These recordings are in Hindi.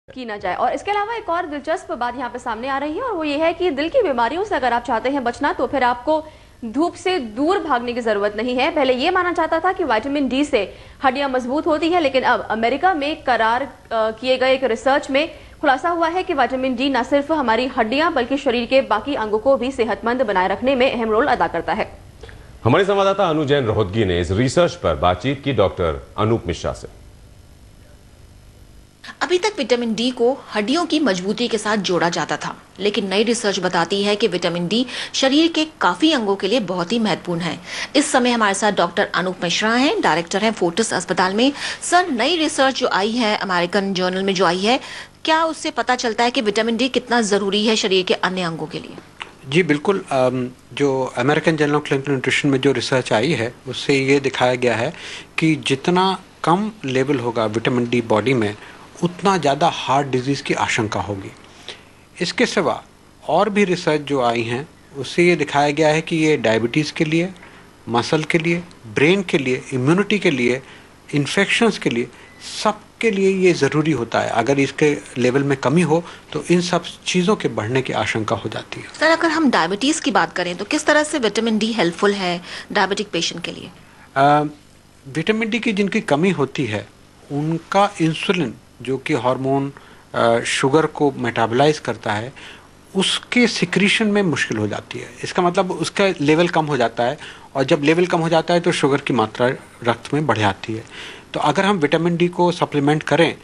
की ना जाए। और इसके अलावा एक और दिलचस्प बात यहाँ पे सामने आ रही है और वो ये है कि दिल की बीमारियों से अगर आप चाहते हैं बचना तो फिर आपको धूप से दूर भागने की जरूरत नहीं है। पहले ये माना जाता था कि विटामिन डी से हड्डियां मजबूत होती है, लेकिन अब अमेरिका में करार किए गए एक रिसर्च में खुलासा हुआ है कि विटामिन डी न सिर्फ हमारी हड्डियां बल्कि शरीर के बाकी अंगों को भी सेहतमंद बनाए रखने में अहम रोल अदा करता है। हमारे संवाददाता अनु जैन रोहतगी ने इस रिसर्च पर बातचीत की डॉक्टर अनूप मिश्रा से। अभी तक विटामिन डी को हड्डियों की मजबूती के साथ जोड़ा जाता था, लेकिन नई रिसर्च बताती है कि विटामिन डी शरीर के काफी अंगों के लिए बहुत ही महत्वपूर्ण है। इस समय हमारे साथ डॉक्टर अनूप मिश्रा हैं, डायरेक्टर हैं फोर्टिस अस्पताल में। सर, नई रिसर्च जो आई है अमेरिकन जर्नल में जो आई है, क्या उससे पता चलता है कि विटामिन डी कितना जरूरी है शरीर के अन्य अंगों के लिए? जी बिल्कुल। जो American journal of clinical nutrition में जो रिसर्च आई है उससे ये दिखाया गया है कि जितना कम लेवल होगा विटामिन डी बॉडी में उतना ज़्यादा हार्ट डिजीज़ की आशंका होगी। इसके सिवा और भी रिसर्च जो आई हैं उससे ये दिखाया गया है कि ये डायबिटीज़ के लिए, मसल के लिए, ब्रेन के लिए, इम्यूनिटी के लिए, इन्फेक्शंस के लिए, सब के लिए ये ज़रूरी होता है। अगर इसके लेवल में कमी हो तो इन सब चीज़ों के बढ़ने की आशंका हो जाती है। सर, अगर हम डायबिटीज़ की बात करें तो किस तरह से विटामिन डी हेल्पफुल है डायबिटिक पेशेंट के लिए? विटामिन डी की जिनकी कमी होती है उनका इंसुलिन जो कि हार्मोन शुगर को मेटाबोलाइज करता है उसके सिक्रीशन में मुश्किल हो जाती है। इसका मतलब उसका लेवल कम हो जाता है और जब लेवल कम हो जाता है तो शुगर की मात्रा रक्त में बढ़ जाती है। तो अगर हम विटामिन डी को सप्लीमेंट करें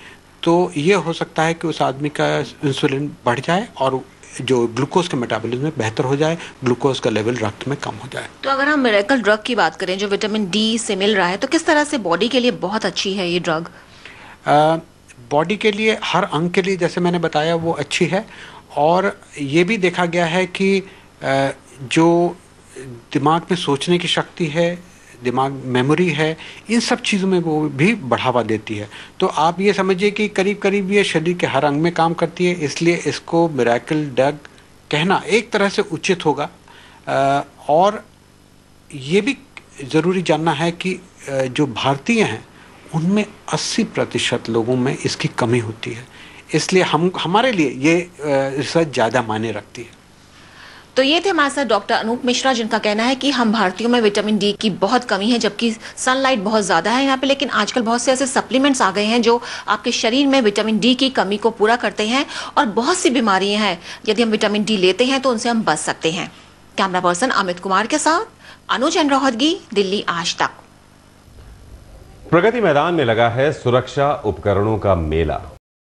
तो ये हो सकता है कि उस आदमी का इंसुलिन बढ़ जाए और जो ग्लूकोज का मेटाबॉलिज्म बेहतर हो जाए, ग्लूकोज का लेवल रक्त में कम हो जाए। तो अगर हम मिरेकल ड्रग की बात करें जो विटामिन डी से मिल रहा है, तो किस तरह से बॉडी के लिए बहुत अच्छी है ये ड्रग? बॉडी के लिए, हर अंग के लिए जैसे मैंने बताया वो अच्छी है। और ये भी देखा गया है कि जो दिमाग में सोचने की शक्ति है, दिमाग मेमोरी है, इन सब चीज़ों में वो भी बढ़ावा देती है। तो आप ये समझिए कि करीब करीब ये शरीर के हर अंग में काम करती है, इसलिए इसको मिरेकल ड्रग कहना एक तरह से उचित होगा। और ये भी ज़रूरी जानना है कि जो भारतीय हैं उनमें 80% लोगों में इसकी कमी होती है, इसलिए हमारे लिए ये रिसर्च ज़्यादा मायने रखती है। तो ये थे हमारे साथ डॉक्टर अनूप मिश्रा, जिनका कहना है कि हम भारतीयों में विटामिन डी की बहुत कमी है, जबकि सनलाइट बहुत ज़्यादा है यहाँ पे। लेकिन आजकल बहुत से ऐसे सप्लीमेंट्स आ गए हैं जो आपके शरीर में विटामिन डी की कमी को पूरा करते हैं और बहुत सी बीमारियां हैं, यदि हम विटामिन डी लेते हैं तो उनसे हम बच सकते हैं। कैमरा पर्सन अमित कुमार के साथ अनु जैन रोहतगी, दिल्ली आज तक। प्रगति मैदान में लगा है सुरक्षा उपकरणों का मेला।